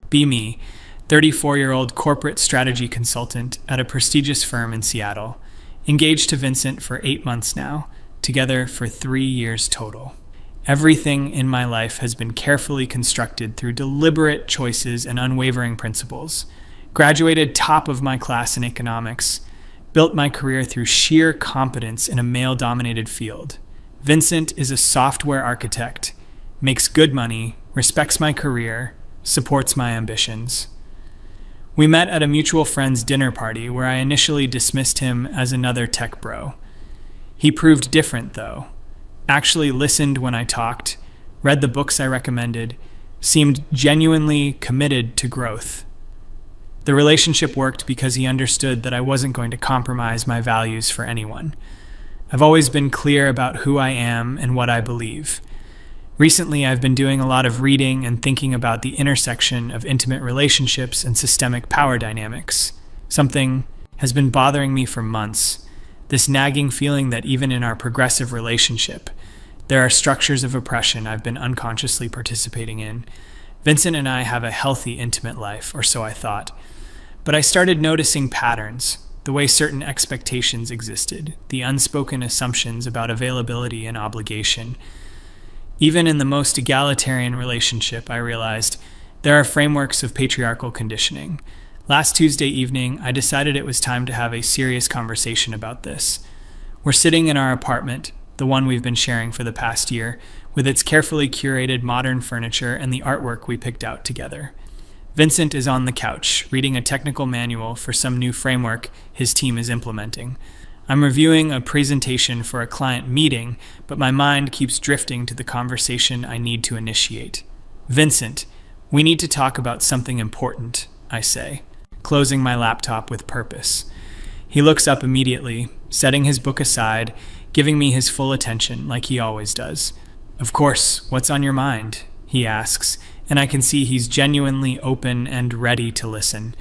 Be me, 34-year-old corporate strategy consultant at a prestigious firm in Seattle, engaged to Vincent for 8 months now, together for 3 years total. Everything in my life has been carefully constructed through deliberate choices and unwavering principles. Graduated top of my class in economics, built my career through sheer competence in a male-dominated field. Vincent is a software architect, makes good money, respects my career, supports my ambitions. We met at a mutual friend's dinner party where I initially dismissed him as another tech bro. He proved different, though. Actually listened when I talked, read the books I recommended, seemed genuinely committed to growth. The relationship worked because he understood that I wasn't going to compromise my values for anyone. I've always been clear about who I am and what I believe. Recently, I've been doing a lot of reading and thinking about the intersection of intimate relationships and systemic power dynamics. Something has been bothering me for months. This nagging feeling that even in our progressive relationship, there are structures of oppression I've been unconsciously participating in. Vincent and I have a healthy, intimate life, or so I thought. But I started noticing patterns, the way certain expectations existed, the unspoken assumptions about availability and obligation. Even in the most egalitarian relationship, I realized there are frameworks of patriarchal conditioning. Last Tuesday evening, I decided it was time to have a serious conversation about this. We're sitting in our apartment, the one we've been sharing for the past year, with its carefully curated modern furniture and the artwork we picked out together. Vincent is on the couch, reading a technical manual for some new framework his team is implementing. I'm reviewing a presentation for a client meeting, but my mind keeps drifting to the conversation I need to initiate. Vincent, we need to talk about something important, I say, closing my laptop with purpose. He looks up immediately, setting his book aside, giving me his full attention like he always does. Of course, what's on your mind? He asks, and I can see he's genuinely open and ready to listen.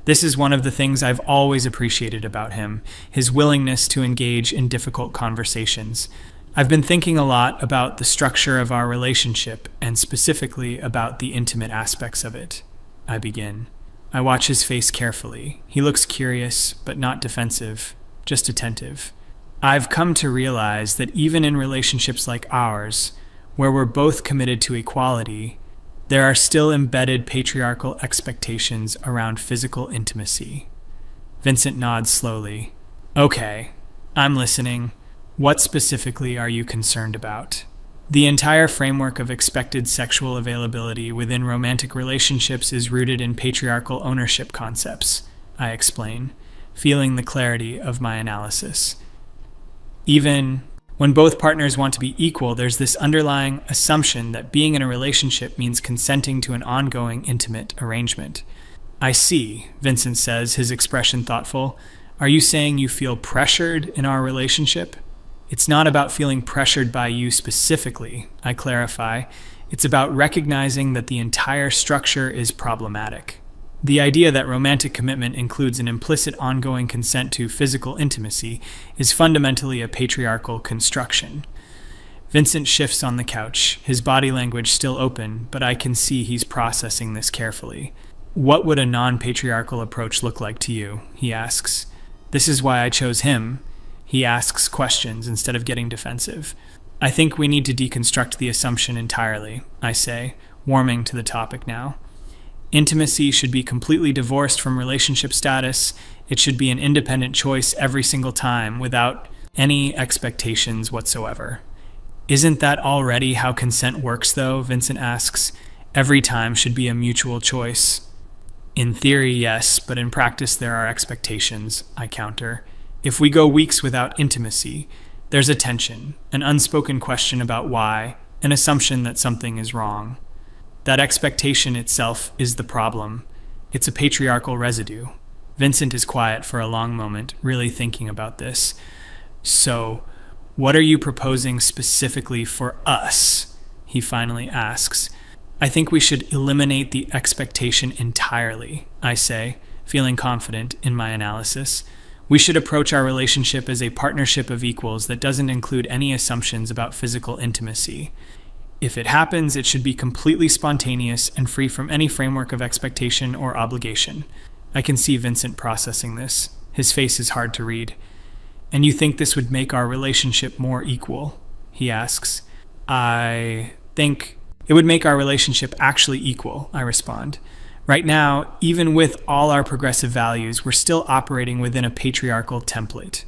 This is one of the things I've always appreciated about him, his willingness to engage in difficult conversations. I've been thinking a lot about the structure of our relationship, and specifically about the intimate aspects of it. I begin. I watch his face carefully. He looks curious, but not defensive, just attentive. I've come to realize that even in relationships like ours, where we're both committed to equality, there are still embedded patriarchal expectations around physical intimacy. Vincent nods slowly. Okay, I'm listening. What specifically are you concerned about? The entire framework of expected sexual availability within romantic relationships is rooted in patriarchal ownership concepts, I explain, feeling the clarity of my analysis. Even when both partners want to be equal, there's this underlying assumption that being in a relationship means consenting to an ongoing, intimate arrangement. I see, Vincent says, his expression thoughtful. Are you saying you feel pressured in our relationship? It's not about feeling pressured by you specifically, I clarify. It's about recognizing that the entire structure is problematic. The idea that romantic commitment includes an implicit ongoing consent to physical intimacy is fundamentally a patriarchal construction. Vincent shifts on the couch, his body language still open, but I can see he's processing this carefully. What would a non-patriarchal approach look like to you? He asks. This is why I chose him. He asks questions instead of getting defensive. I think we need to deconstruct the assumption entirely, I say, warming to the topic now. Intimacy should be completely divorced from relationship status. It should be an independent choice every single time without any expectations whatsoever. Isn't that already how consent works, though? Vincent asks. Every time should be a mutual choice. In theory, yes, but in practice there are expectations, I counter. If we go weeks without intimacy, there's a tension, an unspoken question about why, an assumption that something is wrong. That expectation itself is the problem. It's a patriarchal residue. Vincent is quiet for a long moment, really thinking about this. So, what are you proposing specifically for us? He finally asks. I think we should eliminate the expectation entirely, I say, feeling confident in my analysis. We should approach our relationship as a partnership of equals that doesn't include any assumptions about physical intimacy. if it happens, it should be completely spontaneous and free from any framework of expectation or obligation. I can see Vincent processing this. His face is hard to read. And you think this would make our relationship more equal? He asks. I think it would make our relationship actually equal, I respond. Right now, even with all our progressive values, we're still operating within a patriarchal template.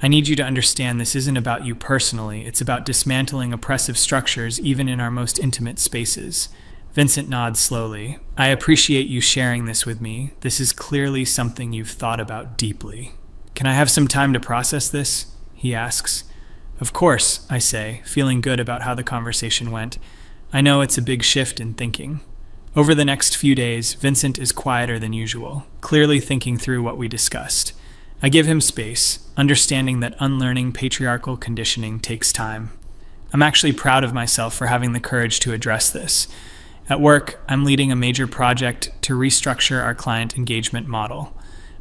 I need you to understand this isn't about you personally. It's about dismantling oppressive structures even in our most intimate spaces. Vincent nods slowly. I appreciate you sharing this with me. This is clearly something you've thought about deeply. Can I have some time to process this? He asks. Of course, I say, feeling good about how the conversation went. I know it's a big shift in thinking. Over the next few days, Vincent is quieter than usual, clearly thinking through what we discussed. I give him space, understanding that unlearning patriarchal conditioning takes time. I'm actually proud of myself for having the courage to address this. At work, I'm leading a major project to restructure our client engagement model.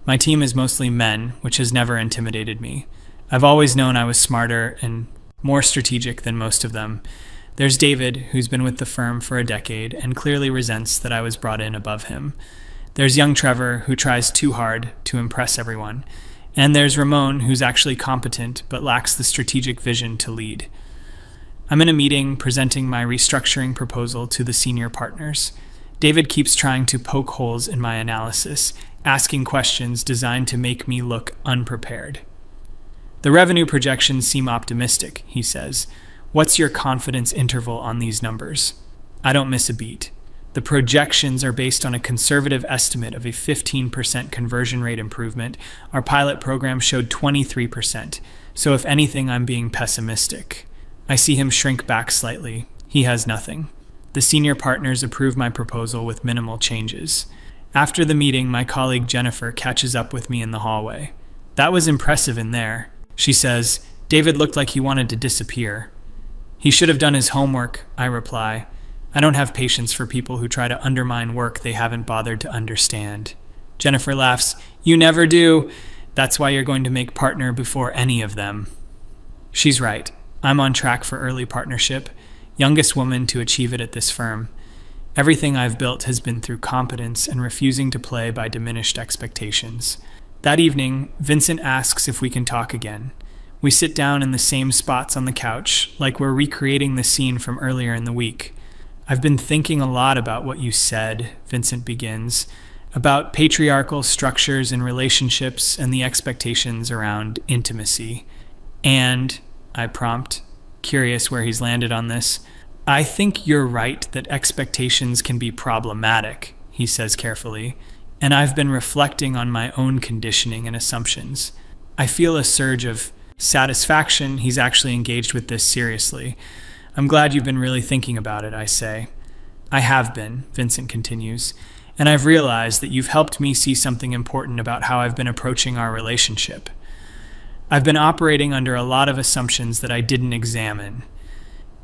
My team is mostly men, which has never intimidated me. I've always known I was smarter and more strategic than most of them. There's David, who's been with the firm for a decade and clearly resents that I was brought in above him. There's young Trevor, who tries too hard to impress everyone. And there's Ramon, who's actually competent but lacks the strategic vision to lead. I'm in a meeting presenting my restructuring proposal to the senior partners. David keeps trying to poke holes in my analysis, asking questions designed to make me look unprepared. The revenue projections seem optimistic, he says. What's your confidence interval on these numbers? I don't miss a beat. The projections are based on a conservative estimate of a 15% conversion rate improvement. Our pilot program showed 23%, so if anything, I'm being pessimistic. I see him shrink back slightly. He has nothing. The senior partners approve my proposal with minimal changes. After the meeting, my colleague Jennifer catches up with me in the hallway. That was impressive in there. She says, David looked like he wanted to disappear. He should have done his homework, I reply. I don't have patience for people who try to undermine work they haven't bothered to understand. Jennifer laughs. You never do. That's why you're going to make partner before any of them. She's right. I'm on track for early partnership, youngest woman to achieve it at this firm. Everything I've built has been through competence and refusing to play by diminished expectations. That evening, Vincent asks if we can talk again. We sit down in the same spots on the couch, like we're recreating the scene from earlier in the week. I've been thinking a lot about what you said, Vincent begins, about patriarchal structures in relationships and the expectations around intimacy. And, I prompt, curious where he's landed on this, I think you're right that expectations can be problematic, he says carefully, and I've been reflecting on my own conditioning and assumptions. I feel a surge of satisfaction he's actually engaged with this seriously. I'm glad you've been really thinking about it, I say. I have been, Vincent continues, and I've realized that you've helped me see something important about how I've been approaching our relationship. I've been operating under a lot of assumptions that I didn't examine.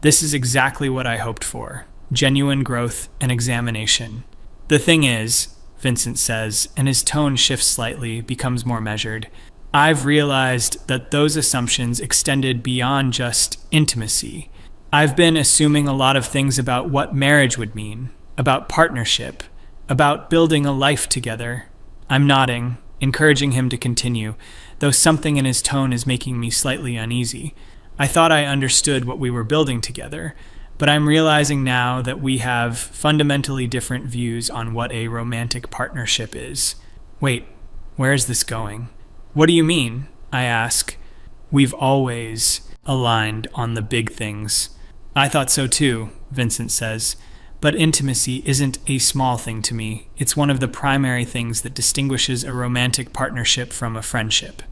This is exactly what I hoped for, genuine growth and examination. The thing is, Vincent says, and his tone shifts slightly, becomes more measured, I've realized that those assumptions extended beyond just intimacy. I've been assuming a lot of things about what marriage would mean, about partnership, about building a life together. I'm nodding, encouraging him to continue, though something in his tone is making me slightly uneasy. I thought I understood what we were building together, but I'm realizing now that we have fundamentally different views on what a romantic partnership is. Wait, where is this going? What do you mean? I ask. We've always aligned on the big things. I thought so too, Vincent says, but intimacy isn't a small thing to me. It's one of the primary things that distinguishes a romantic partnership from a friendship.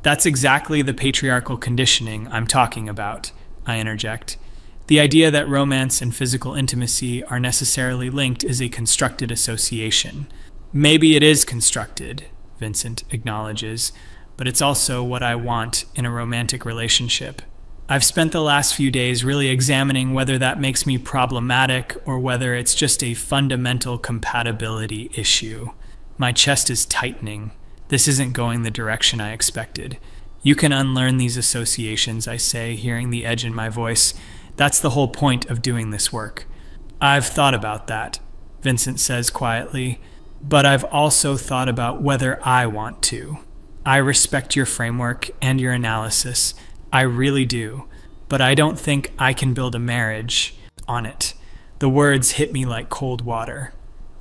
That's exactly the patriarchal conditioning I'm talking about, I interject. The idea that romance and physical intimacy are necessarily linked is a constructed association. Maybe it is constructed, Vincent acknowledges, but it's also what I want in a romantic relationship. I've spent the last few days really examining whether that makes me problematic or whether it's just a fundamental compatibility issue. My chest is tightening. This isn't going the direction I expected. You can unlearn these associations, I say, hearing the edge in my voice. That's the whole point of doing this work. I've thought about that, Vincent says quietly, but I've also thought about whether I want to. I respect your framework and your analysis. I really do. But I don't think I can build a marriage on it. The words hit me like cold water.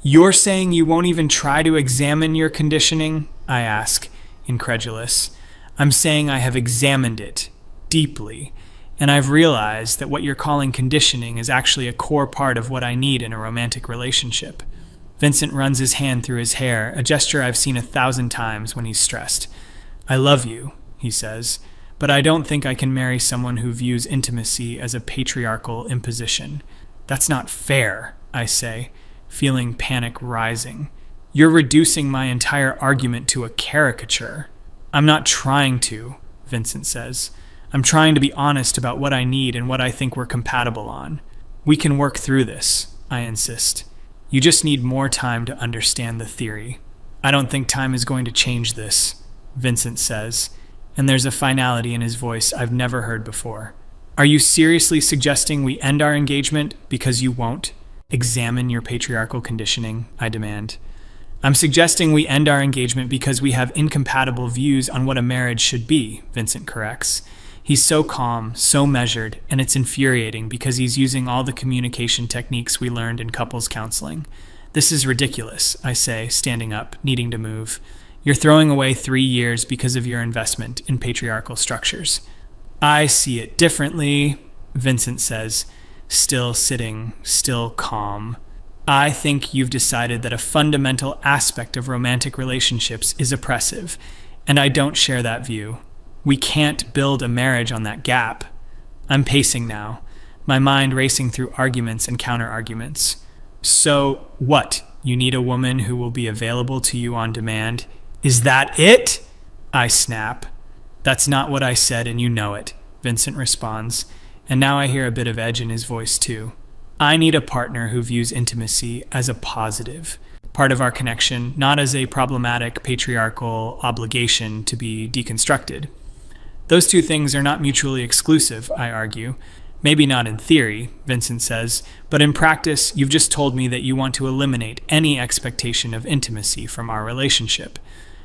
You're saying you won't even try to examine your conditioning? I ask, incredulous. I'm saying I have examined it deeply, and I've realized that what you're calling conditioning is actually a core part of what I need in a romantic relationship. Vincent runs his hand through his hair, a gesture I've seen 1,000 times when he's stressed. I love you, he says, but I don't think I can marry someone who views intimacy as a patriarchal imposition. That's not fair, I say, feeling panic rising. You're reducing my entire argument to a caricature. I'm not trying to, Vincent says. I'm trying to be honest about what I need and what I think we're compatible on. We can work through this, I insist. You just need more time to understand the theory. I don't think time is going to change this, Vincent says, and there's a finality in his voice I've never heard before. Are you seriously suggesting we end our engagement because you won't examine your patriarchal conditioning? I demand. I'm suggesting we end our engagement because we have incompatible views on what a marriage should be, Vincent corrects. He's so calm, so measured, and it's infuriating because he's using all the communication techniques we learned in couples counseling. This is ridiculous, I say, standing up, needing to move. You're throwing away 3 years because of your investment in patriarchal structures. I see it differently, Vincent says, still sitting, still calm. I think you've decided that a fundamental aspect of romantic relationships is oppressive, and I don't share that view. We can't build a marriage on that gap. I'm pacing now, my mind racing through arguments and counter-arguments. So, what? You need a woman who will be available to you on demand? Is that it? I snap. That's not what I said, and you know it, Vincent responds, and now I hear a bit of edge in his voice too. I need a partner who views intimacy as a positive, part of our connection, not as a problematic patriarchal obligation to be deconstructed. Those two things are not mutually exclusive, I argue. Maybe not in theory, Vincent says, but in practice, you've just told me that you want to eliminate any expectation of intimacy from our relationship.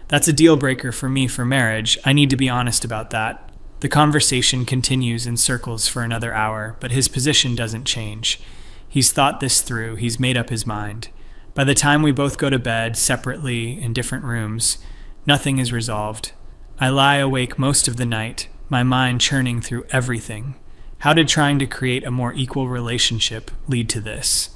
That's a deal breaker for me for marriage. I need to be honest about that. The conversation continues in circles for another hour, but his position doesn't change. He's thought this through. He's made up his mind. By the time we both go to bed, separately, in different rooms, nothing is resolved. I lie awake most of the night, my mind churning through everything. How did trying to create a more equal relationship lead to this?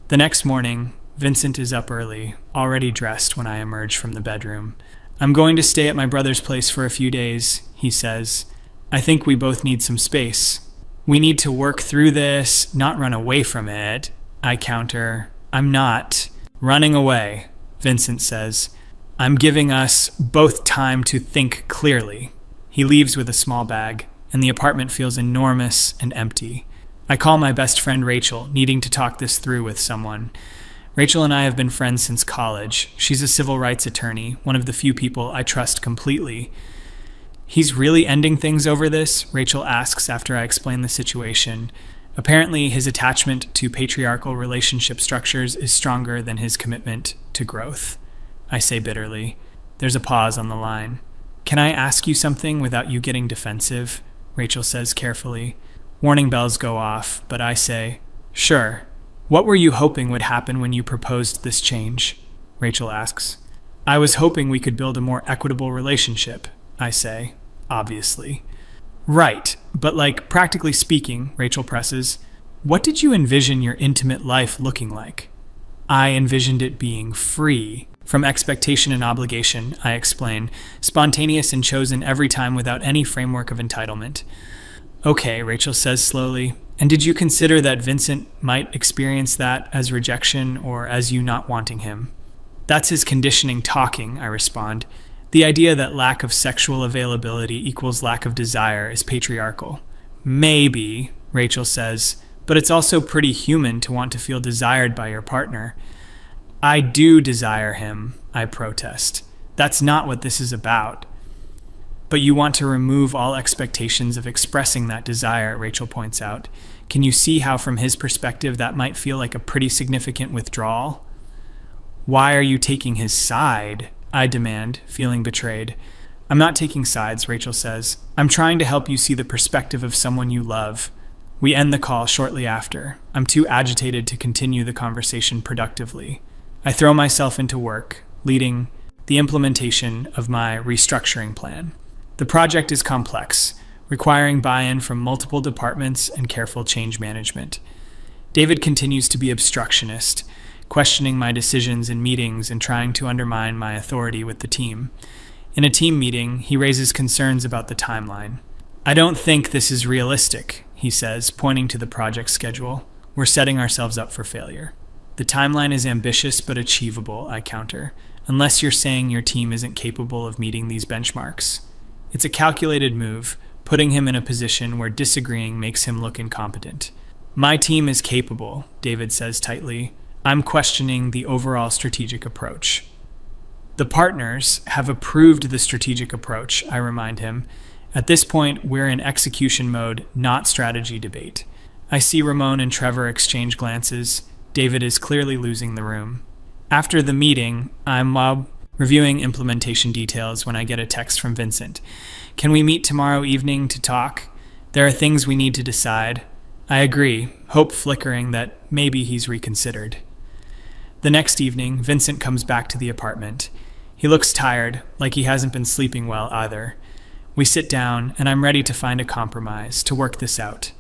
The next morning, Vincent is up early, already dressed when I emerge from the bedroom. I'm going to stay at my brother's place for a few days, he says. I think we both need some space. We need to work through this, not run away from it. I counter. I'm not running away, Vincent says. I'm giving us both time to think clearly. He leaves with a small bag, and the apartment feels enormous and empty. I call my best friend Rachel, needing to talk this through with someone. Rachel and I have been friends since college. She's a civil rights attorney, one of the few people I trust completely. He's really ending things over this? Rachel asks after I explain the situation. Apparently, his attachment to patriarchal relationship structures is stronger than his commitment to growth. I say bitterly. There's a pause on the line. Can I ask you something without you getting defensive? Rachel says carefully. Warning bells go off, but I say, sure. What were you hoping would happen when you proposed this change? Rachel asks. I was hoping we could build a more equitable relationship, I say, obviously. Right, but practically speaking, Rachel presses, what did you envision your intimate life looking like? I envisioned it being free from expectation and obligation, I explain, spontaneous and chosen every time without any framework of entitlement. Okay, Rachel says slowly, and did you consider that Vincent might experience that as rejection or as you not wanting him? That's his conditioning talking, I respond. The idea that lack of sexual availability equals lack of desire is patriarchal. Maybe, Rachel says, but it's also pretty human to want to feel desired by your partner. I do desire him, I protest. That's not what this is about. But you want to remove all expectations of expressing that desire, Rachel points out. Can you see how, from his perspective, that might feel like a pretty significant withdrawal? Why are you taking his side? I demand, feeling betrayed. I'm not taking sides, Rachel says. I'm trying to help you see the perspective of someone you love. We end the call shortly after. I'm too agitated to continue the conversation productively. I throw myself into work, leading the implementation of my restructuring plan. The project is complex, requiring buy-in from multiple departments and careful change management. David continues to be obstructionist, questioning my decisions in meetings and trying to undermine my authority with the team. In a team meeting, he raises concerns about the timeline. I don't think this is realistic, he says, pointing to the project schedule. We're setting ourselves up for failure. The timeline is ambitious but achievable, I counter, unless you're saying your team isn't capable of meeting these benchmarks. It's a calculated move, putting him in a position where disagreeing makes him look incompetent. My team is capable, David says tightly. I'm questioning the overall strategic approach. The partners have approved the strategic approach, I remind him. At this point, we're in execution mode, not strategy debate. I see Ramon and Trevor exchange glances. David is clearly losing the room. After the meeting, I'm reviewing implementation details when I get a text from Vincent. Can we meet tomorrow evening to talk? There are things we need to decide. I agree, hope flickering that maybe he's reconsidered. The next evening, Vincent comes back to the apartment. He looks tired, like he hasn't been sleeping well either. We sit down, and I'm ready to find a compromise, to work this out.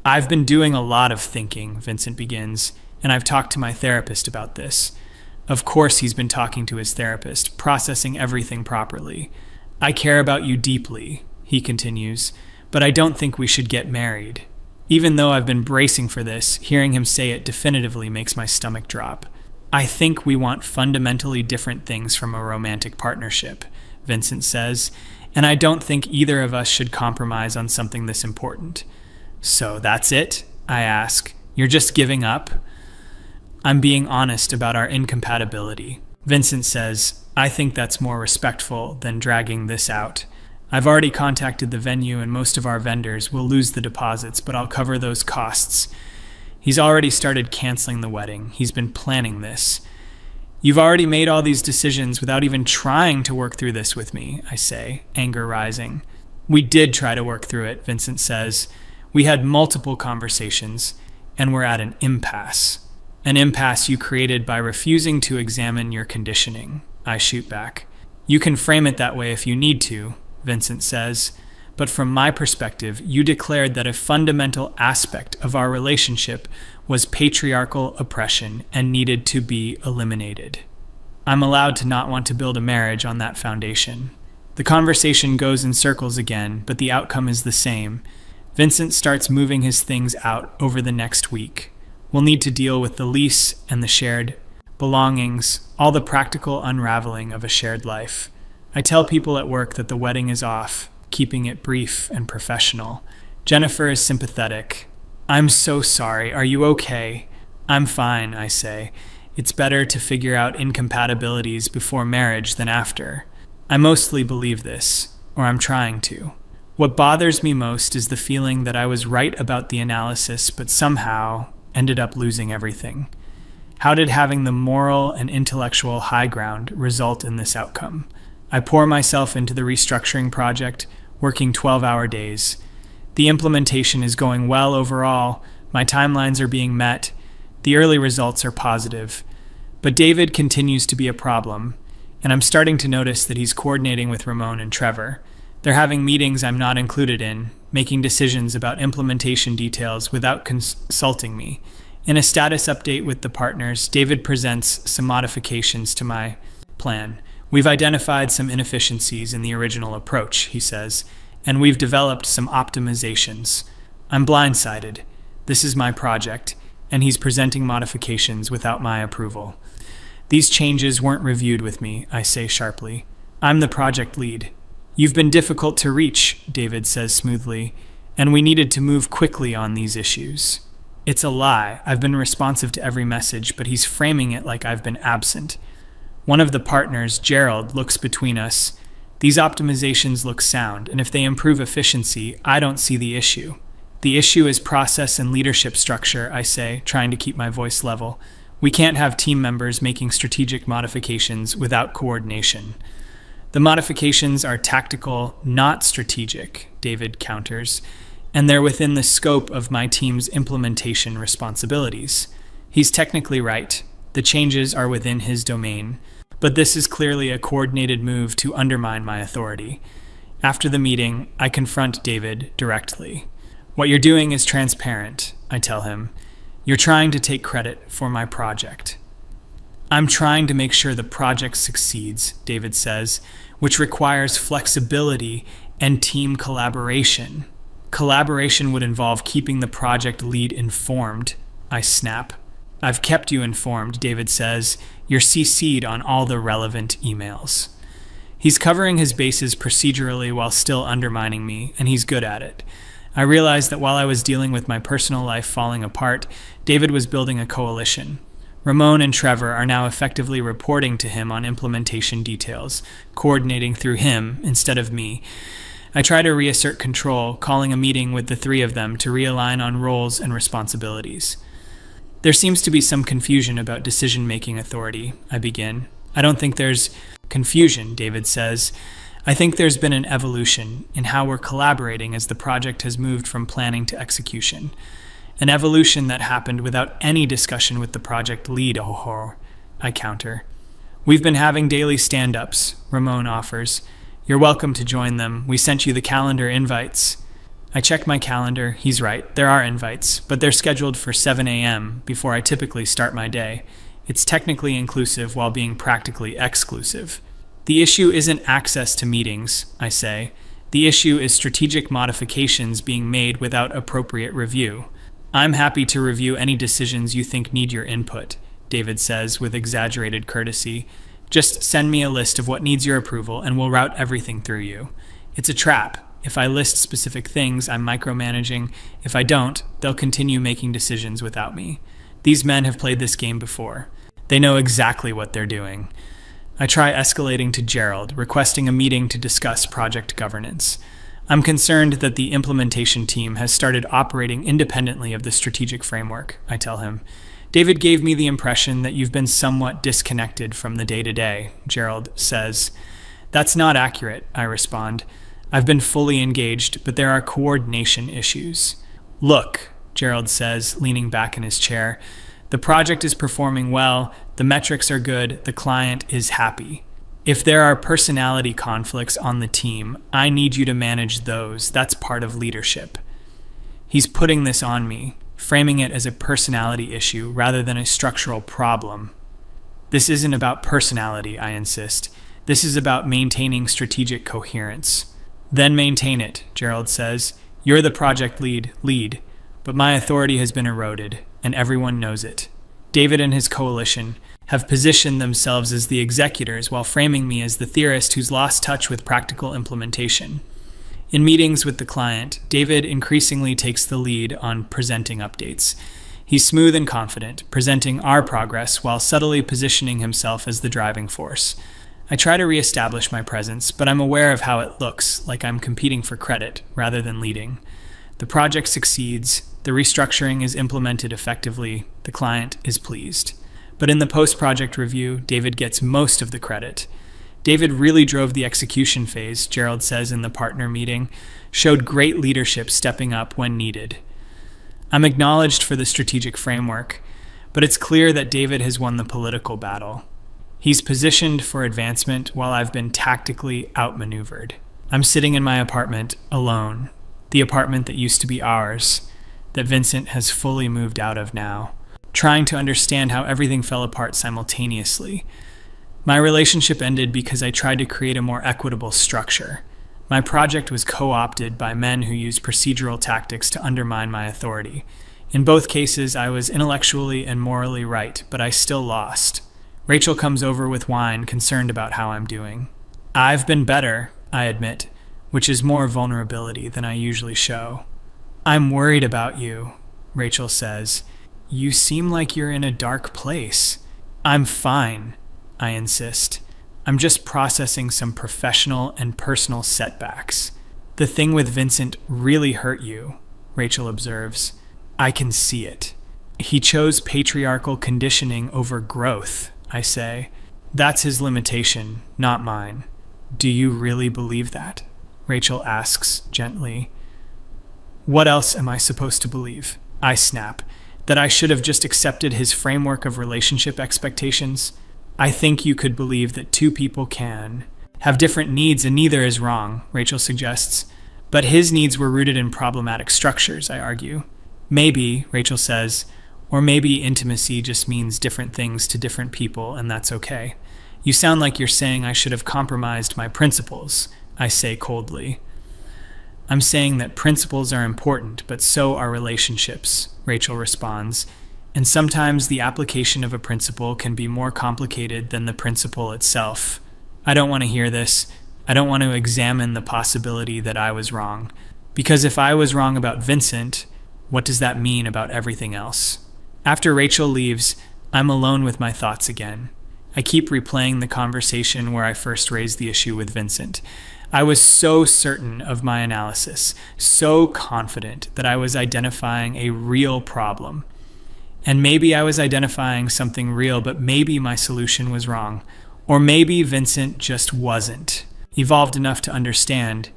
I've been doing a lot of thinking, Vincent begins, and I've talked to my therapist about this. Of course he's been talking to his therapist, processing everything properly. I care about you deeply, he continues, but I don't think we should get married. Even though I've been bracing for this, hearing him say it definitively makes my stomach drop. I think we want fundamentally different things from a romantic partnership, Vincent says, and I don't think either of us should compromise on something this important. So that's it? I ask. You're just giving up? I'm being honest about our incompatibility. Vincent says, I think that's more respectful than dragging this out. I've already contacted the venue and most of our vendors. We'll lose the deposits, but I'll cover those costs. He's already started canceling the wedding. He's been planning this. You've already made all these decisions without even trying to work through this with me, I say, anger rising. We did try to work through it, Vincent says. We had multiple conversations, and we're at an impasse. An impasse you created by refusing to examine your conditioning, I shoot back. You can frame it that way if you need to, Vincent says, but from my perspective, you declared that a fundamental aspect of our relationship was patriarchal oppression and needed to be eliminated. I'm allowed to not want to build a marriage on that foundation. The conversation goes in circles again, but the outcome is the same. Vincent starts moving his things out over the next week. We'll need to deal with the lease and the shared belongings, all the practical unraveling of a shared life. I tell people at work that the wedding is off, keeping it brief and professional. Jennifer is sympathetic. I'm so sorry. Are you okay? I'm fine, I say. It's better to figure out incompatibilities before marriage than after. I mostly believe this, or I'm trying to. What bothers me most is the feeling that I was right about the analysis, but somehow ended up losing everything. How did having the moral and intellectual high ground result in this outcome? I pour myself into the restructuring project, working 12-hour days. The implementation is going well overall. My timelines are being met. The early results are positive. But David continues to be a problem, and I'm starting to notice that he's coordinating with Ramon and Trevor. They're having meetings I'm not included in, making decisions about implementation details without consulting me. In a status update with the partners, David presents some modifications to my plan. We've identified some inefficiencies in the original approach, he says, and we've developed some optimizations. I'm blindsided. This is my project, and he's presenting modifications without my approval. These changes weren't reviewed with me, I say sharply. I'm the project lead. You've been difficult to reach, David says smoothly, and we needed to move quickly on these issues. It's a lie. I've been responsive to every message, but he's framing it like I've been absent. One of the partners, Gerald, looks between us. These optimizations look sound, and if they improve efficiency, I don't see the issue. The issue is process and leadership structure, I say, trying to keep my voice level. We can't have team members making strategic modifications without coordination. The modifications are tactical, not strategic, David counters, and they're within the scope of my team's implementation responsibilities. He's technically right. The changes are within his domain. But this is clearly a coordinated move to undermine my authority. After the meeting, I confront David directly. What you're doing is transparent, I tell him. You're trying to take credit for my project. I'm trying to make sure the project succeeds, David says, which requires flexibility and team collaboration. Collaboration would involve keeping the project lead informed, I snap. I've kept you informed, David says. You're CC'd on all the relevant emails. He's covering his bases procedurally while still undermining me, and he's good at it. I realized that while I was dealing with my personal life falling apart, David was building a coalition. Ramon and Trevor are now effectively reporting to him on implementation details, coordinating through him instead of me. I try to reassert control, calling a meeting with the three of them to realign on roles and responsibilities. There seems to be some confusion about decision-making authority, I begin. I don't think there's confusion, David says. I think there's been an evolution in how we're collaborating as the project has moved from planning to execution. An evolution that happened without any discussion with the project lead, I counter. We've been having daily stand-ups, Ramon offers. You're welcome to join them. We sent you the calendar invites. I check my calendar. He's right. There are invites, but they're scheduled for 7 a.m. before I typically start my day. It's technically inclusive while being practically exclusive. The issue isn't access to meetings, I say. The issue is strategic modifications being made without appropriate review. I'm happy to review any decisions you think need your input, David says with exaggerated courtesy. Just send me a list of what needs your approval and we'll route everything through you. It's a trap. If I list specific things, I'm micromanaging. If I don't, they'll continue making decisions without me. These men have played this game before. They know exactly what they're doing. I try escalating to Gerald, requesting a meeting to discuss project governance. I'm concerned that the implementation team has started operating independently of the strategic framework, I tell him. David gave me the impression that you've been somewhat disconnected from the day-to-day, Gerald says. That's not accurate, I respond. I've been fully engaged, but there are coordination issues. Look, Gerald says, leaning back in his chair, the project is performing well, the metrics are good, the client is happy. If there are personality conflicts on the team, I need you to manage those. That's part of leadership. He's putting this on me, framing it as a personality issue rather than a structural problem. This isn't about personality, I insist. This is about maintaining strategic coherence. Then maintain it, Gerald says. You're the project lead, but my authority has been eroded, and everyone knows it. David and his coalition have positioned themselves as the executors while framing me as the theorist who's lost touch with practical implementation. In meetings with the client, David increasingly takes the lead on presenting updates. He's smooth and confident, presenting our progress while subtly positioning himself as the driving force. I try to reestablish my presence, but I'm aware of how it looks, like I'm competing for credit rather than leading. The project succeeds, the restructuring is implemented effectively, the client is pleased. But in the post-project review, David gets most of the credit. David really drove the execution phase, Gerald says in the partner meeting, showed great leadership stepping up when needed. I'm acknowledged for the strategic framework, but it's clear that David has won the political battle. He's positioned for advancement while I've been tactically outmaneuvered. I'm sitting in my apartment alone, the apartment that used to be ours, that Vincent has fully moved out of now, trying to understand how everything fell apart simultaneously. My relationship ended because I tried to create a more equitable structure. My project was co-opted by men who used procedural tactics to undermine my authority. In both cases, I was intellectually and morally right, but I still lost. Rachel comes over with wine, concerned about how I'm doing. I've been better, I admit, which is more vulnerability than I usually show. I'm worried about you, Rachel says. You seem like you're in a dark place. I'm fine, I insist. I'm just processing some professional and personal setbacks. The thing with Vincent really hurt you, Rachel observes. I can see it. He chose patriarchal conditioning over growth, I say. That's his limitation, not mine. Do you really believe that? Rachel asks gently. What else am I supposed to believe? I snap. That I should have just accepted his framework of relationship expectations? I think you could believe that two people can have different needs and neither is wrong, Rachel suggests. But his needs were rooted in problematic structures, I argue. Maybe, Rachel says, or maybe intimacy just means different things to different people, and that's okay. You sound like you're saying I should have compromised my principles, I say coldly. I'm saying that principles are important, but so are relationships, Rachel responds, and sometimes the application of a principle can be more complicated than the principle itself. I don't want to hear this. I don't want to examine the possibility that I was wrong. Because if I was wrong about Vincent, what does that mean about everything else? After Rachel leaves, I'm alone with my thoughts again. I keep replaying the conversation where I first raised the issue with Vincent. I was so certain of my analysis, so confident that I was identifying a real problem. And maybe I was identifying something real, but maybe my solution was wrong. Or maybe Vincent just wasn't evolved enough to understand.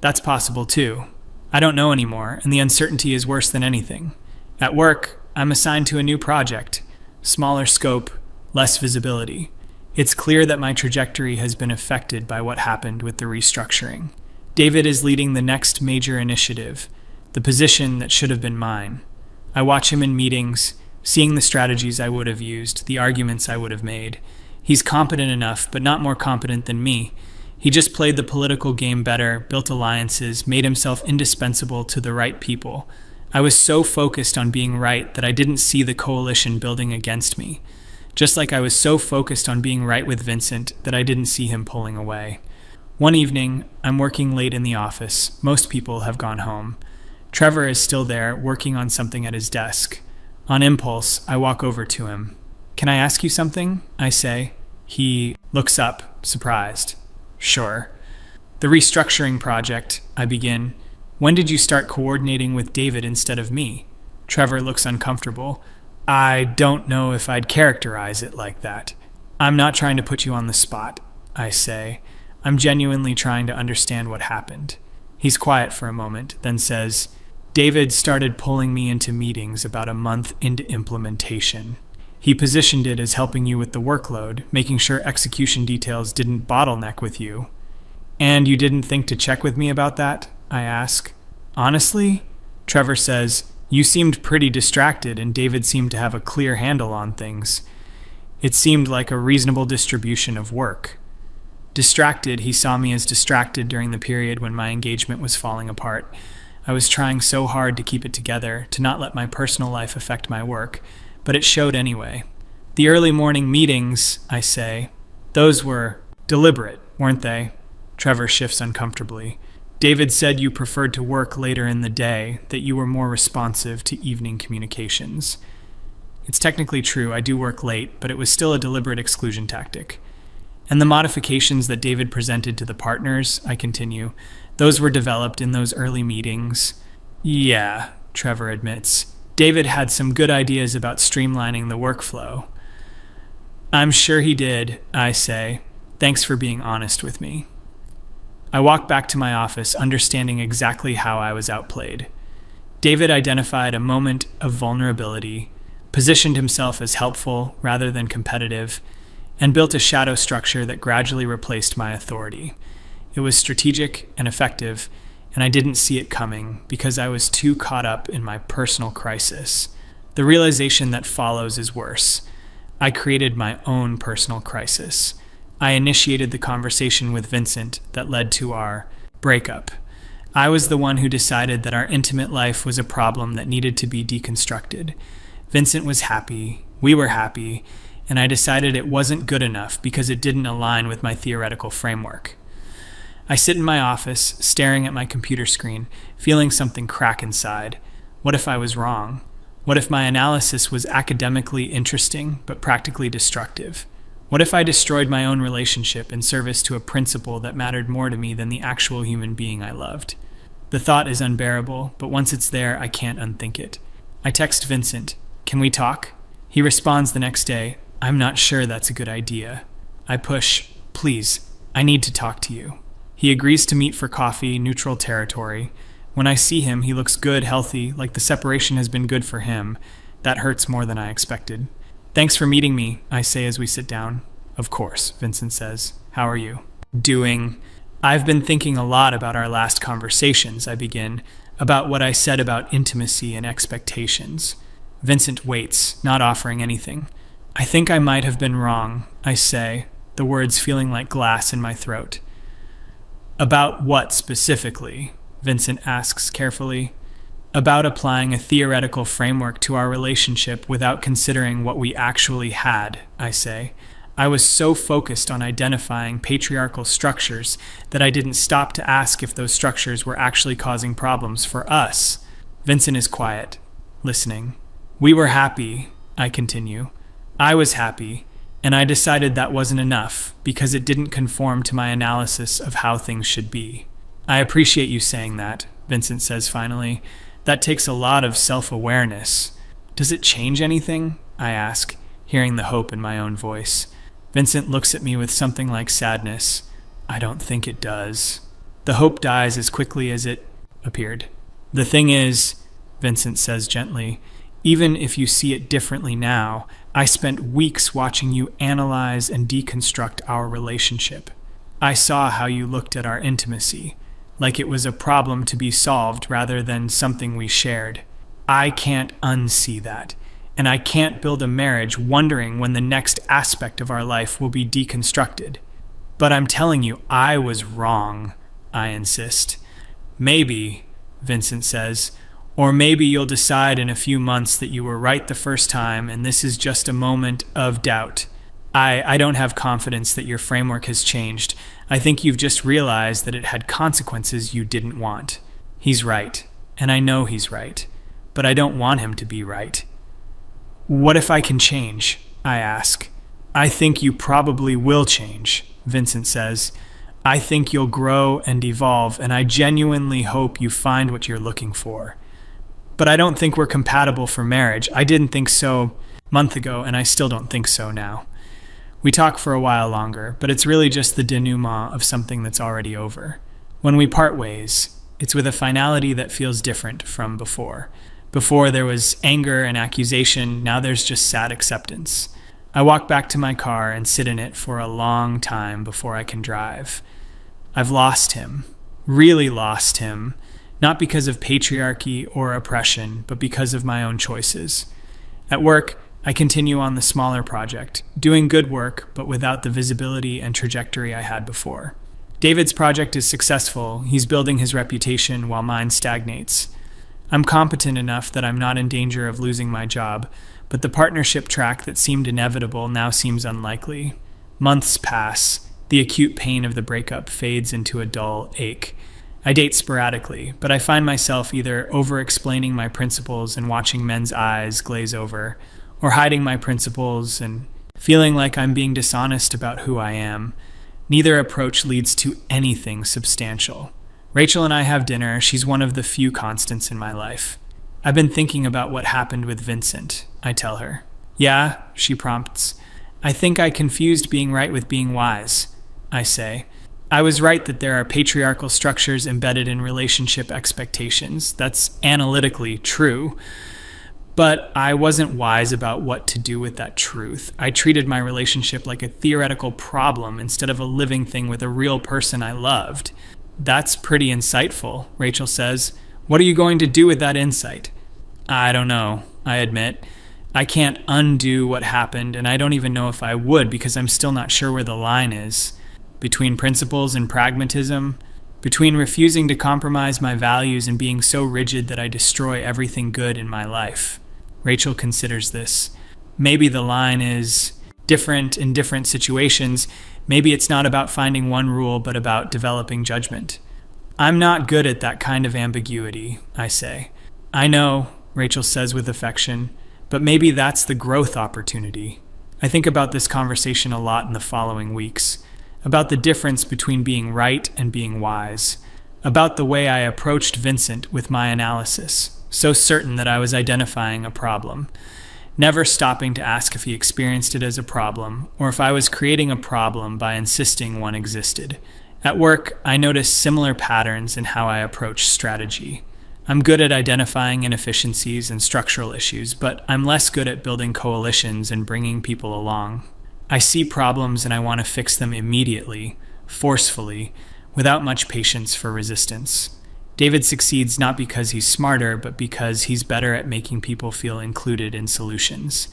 That's possible too. I don't know anymore, and the uncertainty is worse than anything. At work, I'm assigned to a new project. Smaller scope, less visibility. It's clear that my trajectory has been affected by what happened with the restructuring. David is leading the next major initiative, the position that should have been mine. I watch him in meetings, seeing the strategies I would have used, the arguments I would have made. He's competent enough, but not more competent than me. He just played the political game better, built alliances, made himself indispensable to the right people. I was so focused on being right that I didn't see the coalition building against me. Just like I was so focused on being right with Vincent that I didn't see him pulling away. One evening, I'm working late in the office. Most people have gone home. Trevor is still there, working on something at his desk. On impulse, I walk over to him. Can I ask you something? I say. He looks up, surprised. Sure. The restructuring project, I begin. When did you start coordinating with David instead of me? Trevor looks uncomfortable. I don't know if I'd characterize it like that. I'm not trying to put you on the spot, I say. I'm genuinely trying to understand what happened. He's quiet for a moment, then says, David started pulling me into meetings about a month into implementation. He positioned it as helping you with the workload, making sure execution details didn't bottleneck with you. And you didn't think to check with me about that? I ask. Honestly? Trevor says, you seemed pretty distracted and David seemed to have a clear handle on things. It seemed like a reasonable distribution of work. Distracted, he saw me as distracted during the period when my engagement was falling apart. I was trying so hard to keep it together, to not let my personal life affect my work, but it showed anyway. The early morning meetings, I say, those were deliberate, weren't they? Trevor shifts uncomfortably. David said you preferred to work later in the day, that you were more responsive to evening communications. It's technically true, I do work late, but it was still a deliberate exclusion tactic. And the modifications that David presented to the partners, I continue, those were developed in those early meetings. Yeah, Trevor admits. David had some good ideas about streamlining the workflow. I'm sure he did, I say. Thanks for being honest with me. I walk back to my office, understanding exactly how I was outplayed. David identified a moment of vulnerability, positioned himself as helpful rather than competitive, and built a shadow structure that gradually replaced my authority. It was strategic and effective, and I didn't see it coming because I was too caught up in my personal crisis. The realization that follows is worse. I created my own personal crisis. I initiated the conversation with Vincent that led to our breakup. I was the one who decided that our intimate life was a problem that needed to be deconstructed. Vincent was happy, we were happy, and I decided it wasn't good enough because it didn't align with my theoretical framework. I sit in my office, staring at my computer screen, feeling something crack inside. What if I was wrong? What if my analysis was academically interesting but practically destructive? What if I destroyed my own relationship in service to a principle that mattered more to me than the actual human being I loved? The thought is unbearable, but once it's there, I can't unthink it. I text Vincent, "Can we talk?" He responds the next day, "I'm not sure that's a good idea." I push, "Please, I need to talk to you." He agrees to meet for coffee, neutral territory. When I see him, he looks good, healthy, like the separation has been good for him. That hurts more than I expected. "Thanks for meeting me," I say as we sit down. "Of course," Vincent says. "How are you?" "Doing." "I've been thinking a lot about our last conversations," I begin, "about what I said about intimacy and expectations." Vincent waits, not offering anything. "I think I might have been wrong," I say, the words feeling like glass in my throat. "About what specifically?" Vincent asks carefully. "About applying a theoretical framework to our relationship without considering what we actually had," I say. "I was so focused on identifying patriarchal structures that I didn't stop to ask if those structures were actually causing problems for us." Vincent is quiet, listening. "We were happy," I continue. "I was happy, and I decided that wasn't enough because it didn't conform to my analysis of how things should be." "I appreciate you saying that," Vincent says finally. "That takes a lot of self-awareness." "Does it change anything?" I ask, hearing the hope in my own voice. Vincent looks at me with something like sadness. "I don't think it does." The hope dies as quickly as it appeared. "The thing is," Vincent says gently, "even if you see it differently now, I spent weeks watching you analyze and deconstruct our relationship. I saw how you looked at our intimacy, like it was a problem to be solved rather than something we shared. I can't unsee that, and I can't build a marriage wondering when the next aspect of our life will be deconstructed. But I'm telling you, I was wrong," I insist. "Maybe," Vincent says, "or maybe you'll decide in a few months that you were right the first time and this is just a moment of doubt. I don't have confidence that your framework has changed. I think you've just realized that it had consequences you didn't want." He's right, and I know he's right, but I don't want him to be right. "What if I can change?" I ask. "I think you probably will change," Vincent says. "I think you'll grow and evolve, and I genuinely hope you find what you're looking for. But I don't think we're compatible for marriage. I didn't think so a month ago, and I still don't think so now." We talk for a while longer, but it's really just the denouement of something that's already over. When we part ways, it's with a finality that feels different from before. Before there was anger and accusation, now there's just sad acceptance. I walk back to my car and sit in it for a long time before I can drive. I've lost him, really lost him, not because of patriarchy or oppression, but because of my own choices. At work, I continue on the smaller project, doing good work, but without the visibility and trajectory I had before. David's project is successful. He's building his reputation while mine stagnates. I'm competent enough that I'm not in danger of losing my job, but the partnership track that seemed inevitable now seems unlikely. Months pass. The acute pain of the breakup fades into a dull ache. I date sporadically, but I find myself either over-explaining my principles and watching men's eyes glaze over, or hiding my principles and feeling like I'm being dishonest about who I am. Neither approach leads to anything substantial. Rachel and I have dinner. She's one of the few constants in my life. "I've been thinking about what happened with Vincent," I tell her. "Yeah," she prompts. "I think I confused being right with being wise," I say. "I was right that there are patriarchal structures embedded in relationship expectations. That's analytically true. But I wasn't wise about what to do with that truth. I treated my relationship like a theoretical problem instead of a living thing with a real person I loved." "That's pretty insightful," Rachel says. "What are you going to do with that insight?" "I don't know," I admit. "I can't undo what happened, and I don't even know if I would because I'm still not sure where the line is. Between principles and pragmatism, between refusing to compromise my values and being so rigid that I destroy everything good in my life." Rachel considers this. "Maybe the line is different in different situations. Maybe it's not about finding one rule, but about developing judgment." "I'm not good at that kind of ambiguity," I say. "I know," Rachel says with affection, "but maybe that's the growth opportunity." I think about this conversation a lot in the following weeks, about the difference between being right and being wise, about the way I approached Vincent with my analysis, so certain that I was identifying a problem, never stopping to ask if he experienced it as a problem, or if I was creating a problem by insisting one existed. At work, I noticed similar patterns in how I approach strategy. I'm good at identifying inefficiencies and structural issues, but I'm less good at building coalitions and bringing people along. I see problems and I want to fix them immediately, forcefully, without much patience for resistance. David succeeds not because he's smarter, but because he's better at making people feel included in solutions.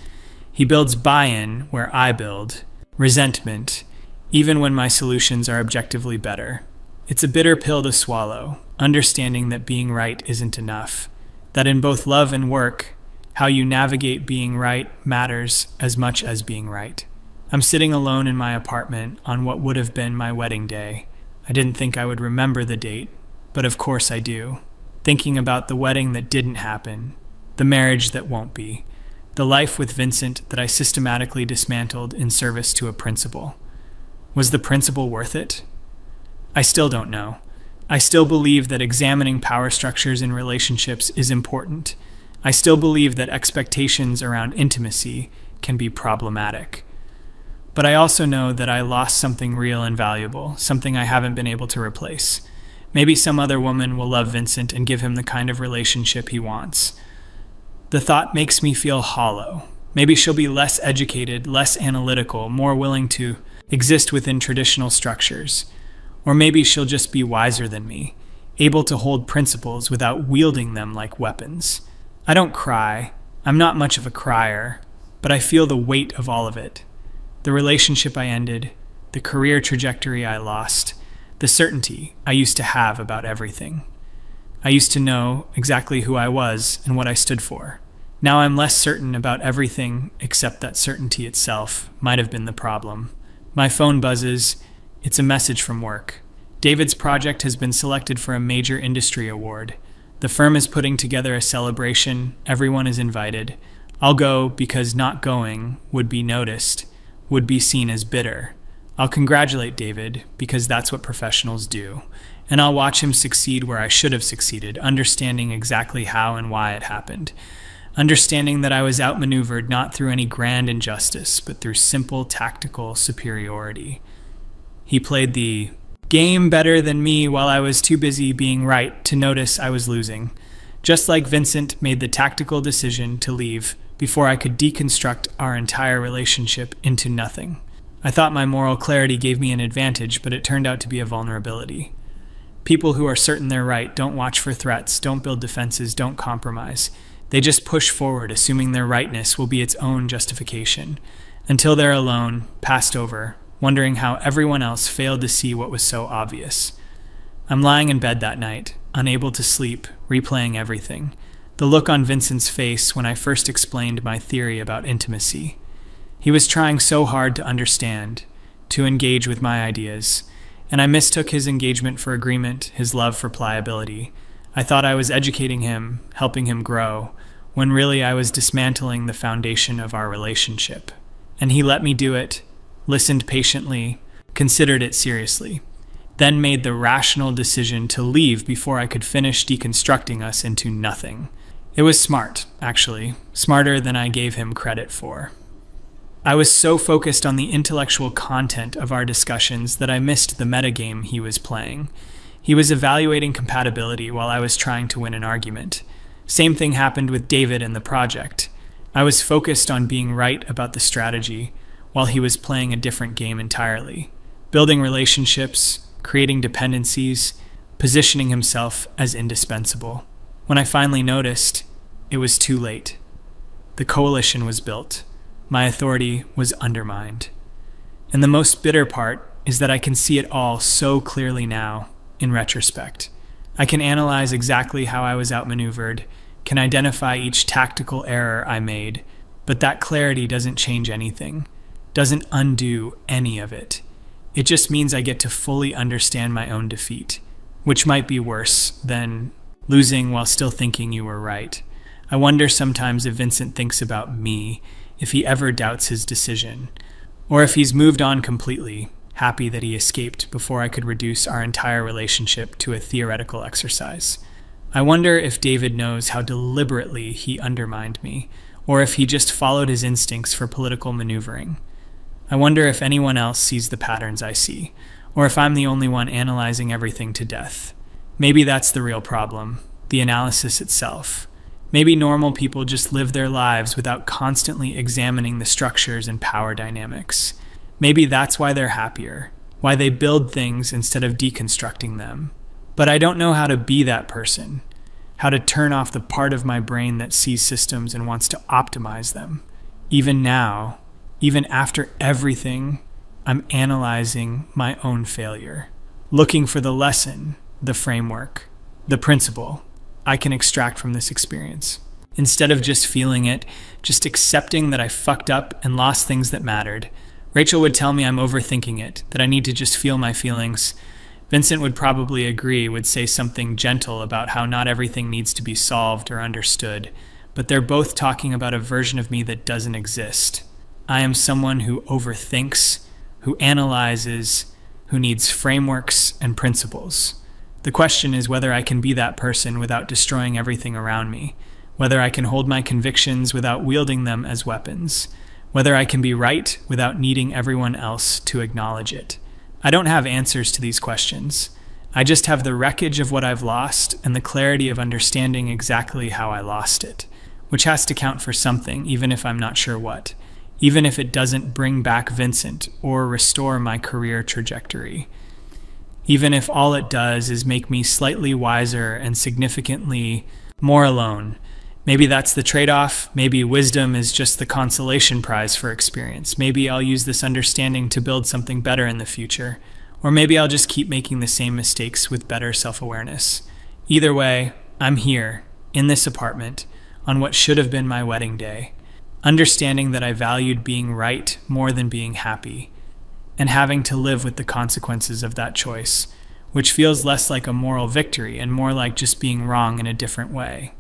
He builds buy-in where I build resentment, even when my solutions are objectively better. It's a bitter pill to swallow, understanding that being right isn't enough, that in both love and work, how you navigate being right matters as much as being right. I'm sitting alone in my apartment on what would have been my wedding day. I didn't think I would remember the date, but of course I do. Thinking about the wedding that didn't happen, the marriage that won't be, the life with Vincent that I systematically dismantled in service to a principle. Was the principle worth it? I still don't know. I still believe that examining power structures in relationships is important. I still believe that expectations around intimacy can be problematic. But I also know that I lost something real and valuable, something I haven't been able to replace. Maybe some other woman will love Vincent and give him the kind of relationship he wants. The thought makes me feel hollow. Maybe she'll be less educated, less analytical, more willing to exist within traditional structures. Or maybe she'll just be wiser than me, able to hold principles without wielding them like weapons. I don't cry. I'm not much of a crier, but I feel the weight of all of it. The relationship I ended, the career trajectory I lost, the certainty I used to have about everything. I used to know exactly who I was and what I stood for. Now I'm less certain about everything except that certainty itself might have been the problem. My phone buzzes. It's a message from work. David's project has been selected for a major industry award. The firm is putting together a celebration. Everyone is invited. I'll go because not going would be noticed, would be seen as bitter. I'll congratulate David because that's what professionals do. And I'll watch him succeed where I should have succeeded, understanding exactly how and why it happened. Understanding that I was outmaneuvered not through any grand injustice, but through simple tactical superiority. He played the game better than me while I was too busy being right to notice I was losing. Just like Vincent made the tactical decision to leave before I could deconstruct our entire relationship into nothing. I thought my moral clarity gave me an advantage, but it turned out to be a vulnerability. People who are certain they're right don't watch for threats, don't build defenses, don't compromise. They just push forward, assuming their rightness will be its own justification, until they're alone, passed over, wondering how everyone else failed to see what was so obvious. I'm lying in bed that night, unable to sleep, replaying everything. The look on Vincent's face when I first explained my theory about intimacy. He was trying so hard to understand, to engage with my ideas, and I mistook his engagement for agreement, his love for pliability. I thought I was educating him, helping him grow, when really I was dismantling the foundation of our relationship. And he let me do it, listened patiently, considered it seriously, then made the rational decision to leave before I could finish deconstructing us into nothing. It was smart, actually, smarter than I gave him credit for. I was so focused on the intellectual content of our discussions that I missed the metagame he was playing. He was evaluating compatibility while I was trying to win an argument. Same thing happened with David and the project. I was focused on being right about the strategy, while he was playing a different game entirely. Building relationships, creating dependencies, positioning himself as indispensable. When I finally noticed, it was too late. The coalition was built. My authority was undermined. And the most bitter part is that I can see it all so clearly now, in retrospect. I can analyze exactly how I was outmaneuvered, can identify each tactical error I made, but that clarity doesn't change anything, doesn't undo any of it. It just means I get to fully understand my own defeat, which might be worse than losing while still thinking you were right. I wonder sometimes if Vincent thinks about me, if he ever doubts his decision, or if he's moved on completely, happy that he escaped before I could reduce our entire relationship to a theoretical exercise. I wonder if David knows how deliberately he undermined me, or if he just followed his instincts for political maneuvering. I wonder if anyone else sees the patterns I see, or if I'm the only one analyzing everything to death. Maybe that's the real problem, the analysis itself. Maybe normal people just live their lives without constantly examining the structures and power dynamics. Maybe that's why they're happier, why they build things instead of deconstructing them. But I don't know how to be that person, how to turn off the part of my brain that sees systems and wants to optimize them. Even now, even after everything, I'm analyzing my own failure, looking for the lesson, the framework, the principle I can extract from this experience. Instead of just feeling it, just accepting that I fucked up and lost things that mattered. Rachel would tell me I'm overthinking it, that I need to just feel my feelings. Vincent would probably agree, would say something gentle about how not everything needs to be solved or understood, but they're both talking about a version of me that doesn't exist. I am someone who overthinks, who analyzes, who needs frameworks and principles. The question is whether I can be that person without destroying everything around me, whether I can hold my convictions without wielding them as weapons, whether I can be right without needing everyone else to acknowledge it. I don't have answers to these questions. I just have the wreckage of what I've lost and the clarity of understanding exactly how I lost it, which has to count for something, even if I'm not sure what, even if it doesn't bring back Vincent or restore my career trajectory. Even if all it does is make me slightly wiser and significantly more alone. Maybe that's the trade-off. Maybe wisdom is just the consolation prize for experience. Maybe I'll use this understanding to build something better in the future. Or maybe I'll just keep making the same mistakes with better self-awareness. Either way, I'm here, in this apartment, on what should have been my wedding day, understanding that I valued being right more than being happy, and having to live with the consequences of that choice, which feels less like a moral victory and more like just being wrong in a different way.